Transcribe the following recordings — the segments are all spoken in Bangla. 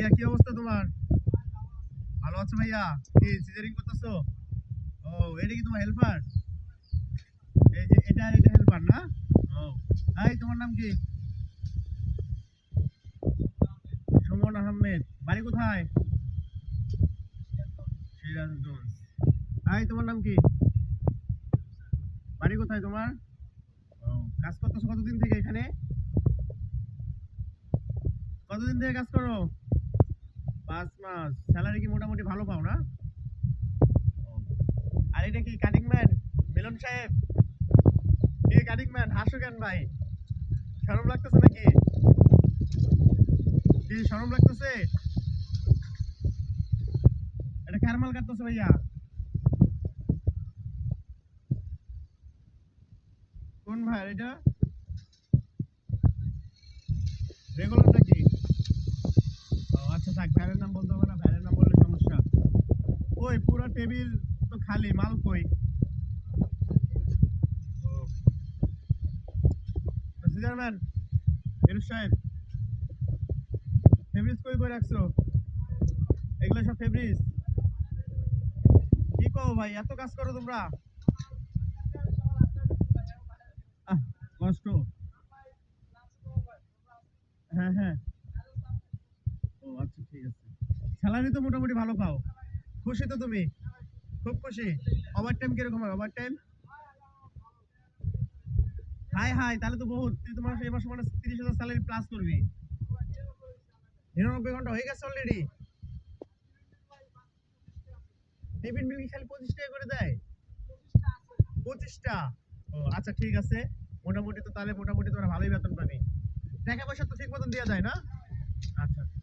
ভাইয়া কি অবস্থা তোমার? ভালো আছো ভাইয়া? কি সিজারিং করতেছো? ও, এটা কি তোমার হেল্পার? এই যে এটা হেল্পার না? ও, এই তোমার নাম কি? সুমন আহমেদ। বাড়ি কোথায়? সিরাজগঞ্জ। এই তোমার নাম কি? বাড়ি কোথায় তোমার? ও, কাজ করতেছো কতদিন থেকে এখানে? কতদিন থেকে কাজ করো? 5 মাস। স্যালারি কি মোটামুটি ভালো পাও না? ও, আর এটা কি কাটিং ম্যান? মিলন সাহেব? কে কাটিং ম্যান? হাসো কেন ভাই? শরম লাগতেছে নাকি? কি শরম লাগতেছে? এটা কার মাল কাটতেছে ভাইয়া? কোন ভাই এটা? রেগুলার নাকি? ও আচ্ছা, থাক, ভাইয়ের নাম বলতে হবে না, ভাইয়ের নাম বললে সমস্যা। ওই পুরো টেবিল তো খালি, মাল কই? ও, সিজারম্যান, ফিরোজ সাহেব, ফেব্রিজ কই কই রাখছো? এগুলো সব ফেব্রিজ? কি কও ভাই, এত কাজ করো তোমরা? আহ, কষ্ট। হ্যাঁ হ্যাঁ। ও আচ্ছা, ঠিক আছে। স্যালারি তো মোটামুটি ভালো পাও। খুশি তো তুমি? খুব খুশি। ওভার টাইম কিরকম হয়? Over time? হাই হাই, তাহলে তো বহুত। তুই তোমার এই মাসে মানে 30,000 স্যালারি প্লাস করবি। 99 ঘন্টা হয়ে গেছে অলরেডি। টিফিন বিল কি খালি 25 টাকা করে দেয়? 25টা? ও আচ্ছা, ঠিক আছে। মোটামুটি তো তাহলে মোটামুটি তোমরা ভালোই বেতন পাবি। টাকা পয়সা তো ঠিক মতন দেওয়া যায় না? আচ্ছা আচ্ছা।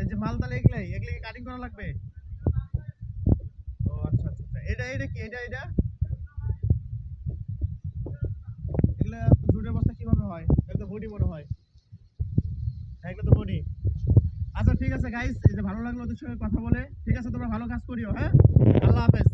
এই যে মাল তাহলে এগুলাই কি কাটিং করা লাগবে? ও আচ্ছা আচ্ছা আচ্ছা। এটা কি? এটা এগুলা জুটের বস্তা কিভাবে হয়? এটা তো বডি মনে হয়। হ্যাঁ, এগুলো তো বডি। আচ্ছা ঠিক আছে গাইস, এই যে ভালো লাগলো ওদের সঙ্গে কথা বলে। ঠিক আছে, তোমরা ভালো কাজ করিও, হ্যাঁ? আল্লাহ হাফেজ।